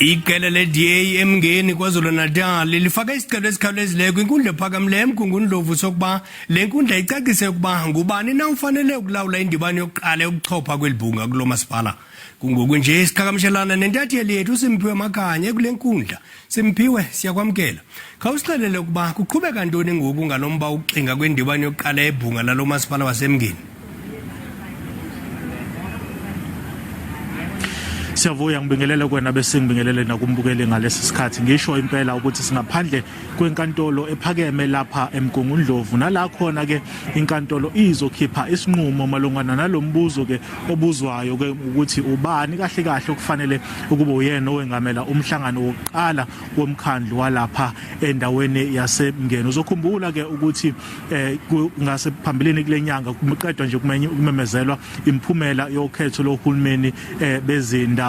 Iqela leDA eMngeni KwaZulu Natal lifake isicelo esikhawulezileyo kwinkundla ephakamileyo eMngungundlovu sokuba lenkundla icacise ukuba ngubani na ufanele ukulawula indibano yokuqala yokuchopha kwebhunga kulomasipala. Kungoku nje isiqhagamshelana nentatheli yethu uSimphiwe Makhanye kule nkundla. Simphiwe, siyakwamkela. Khawusixelele ukuba kuqhubeka ntoni ngoku nganomba ukuxinga kwendibano yokuqala yebhunga lalomasipala waseMngeni. Siyavuya ngibingelele kwena bese ngibingelele nakumbukeli ngalesi sikhathi ngisho impela ukuthi singaphandle kwenkantolo ephakeme lapha eMngungundlovu nala khona ke inkantolo izokhipha isinqumo malungana nalombuzo ke obuzwayo ke ukuthi ubani kahle kahle okufanele ukuba uyena owengamela umhlangano wokuqala womkhandlu walapha endaweni yaseMngeni. Uzokhumbula ke ukuthi ngase phambilini kulenyanga kuqedwa nje kumemezelwa imphumela yokhetho lohulumeni bezinda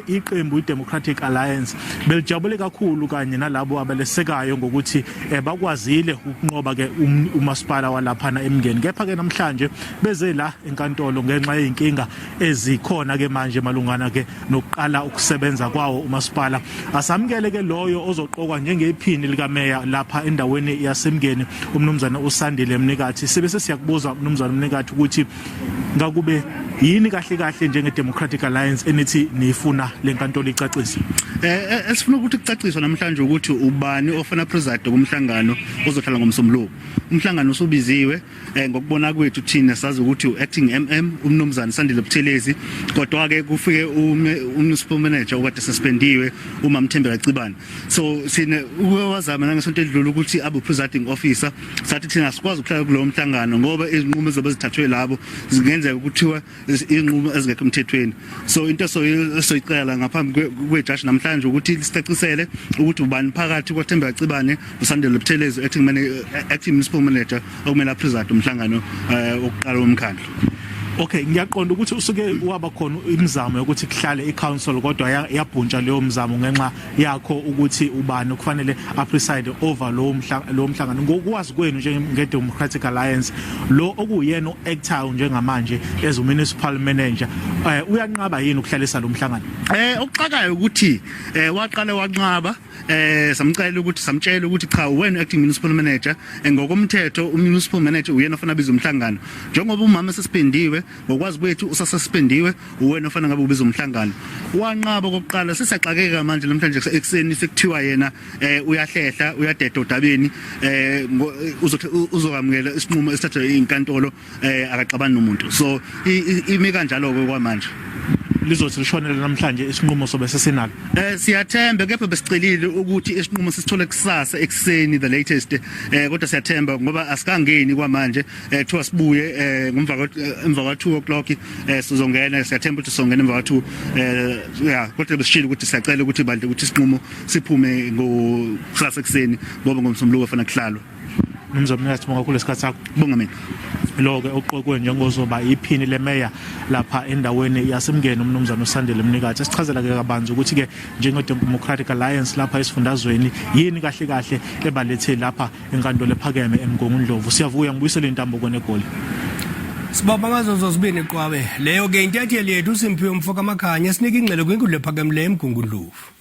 iqembu iDemocratic Alliance belijabule kakhulu kanye nalabo abalesekayo ngokuthi bakwazile ukunqoba ke umasipala walapha eMngeni. Kepha ke namhlanje beze la enkantolo ngenxa yeinkinga ezikhona ke manje malungana ke nokuqala ukusebenza kwawo umasipala. Asamukele ke loyo ozoqokwa njengephini likameya lapha endaweni yaseMngeni umnumzana uSandile Mnikathi. Sebese siyakubuza umnumzana Mnikathi ukuthi ngakube yini kahle kahle njengeDemocratic Alliance enithi nifuna lenkantolo icacise. Esifuna ukuthi kucaciswe namhlanje ukuthi ubani ofana president kumhlangano ozohlala ngomsombuluko. Umhlangano usubiziwe ngokubona kwethu thina sazi ukuthi uacting MM umnumzana Sandile Buthelezi kodwa ke kufike uMunicipal Manager okade suspendiwe uMamthembe Kacibane. So sine uwazama nangesonto edlula ukuthi abu presiding officer sathi thina sikwazi ukuhlala kulo mhlangano ngoba izinqumo zobe zithathwe labo zingenzeka ukuthiwa inqumo ezingekho emthethweni. So into soyiqala ngaphambi kwejaji namhlanje ukuthi sicacisele ukuthi ubani phakathi kwaThembe Kacibane uSandile Buthelezi acting municipal manager okumele president umhlangano wokuqala womkhandlu. Okay, ngiyaqonda ukuthi usuke waba khona imizamo yokuthi kuhlale iCouncil kodwa yabhuntsha leyo mzamo ngenxa yakho ukuthi ubani kufanele preside over lo mhlangano. Ngokwazi kwenu njengeDemocratic Alliance lo okuyena oactor njengamanje as municipal manager uyanqaba yini ukuhlalisa lo mhlangano? Okuqakayo ukuthi waqala wanqaba samcela ukuthi cha wena acting municipal manager ngokomthetho umunicipal manager uyena ofana biza umhlangano njengoba umama suspendiwe ngokwazi kwethu usasuspendiwe uwena ofana ngabe ubiza umhlangano wanqaba kokuqala sisaxakeka manje namhlanje ekseni sekuthiwa yena uyahlehla uyadeda odabeni uzokwamukela isinqumo esithathwe inkantolo akaxabani nomuntu. So imi kanjalo kwamanje lizothi lishonele namhlanje isinqumo sobe sesinalo. Siyathemba kepha besicelile ukuthi isinqumo sisithole kusasa ekseni the latest kodwa siyathemba ngoba asikangeni kwamanje kuthiwa sibuye emva kwa 2 o'clock sizongena. Siyathemba ukuthi sizongena emva kwa 2 kodwa besishilo ukuthi siyacela ukuthi bandle ukuthi isinqumo siphume ngokusasa ekseni ngoba ngomsombuluko ofana kuhlalwa. Nomzamo Mnikathi ngakhulu isikhathi sakho. Bonga mina. Lo-ke oqokwe njengozoba iphini lemeya lapha endaweni yaseMngeni umnumzana uSandile Mnikathi. Sichazela ke kabanzi ukuthi ke njengeDemocratic Alliance lapha esifundazweni yini kahle kahle ebalethe lapha enkantolo ephakeme eMngungundlovu. Siyavuya ngibuyisele intambo kone egoli. Sibaba ngazo zozibini iqwabe leyo ke intatheli yethu uSimphiwe Makhanye sinika ingxelo kwinkundla ephakamileyo eMngungundlovu.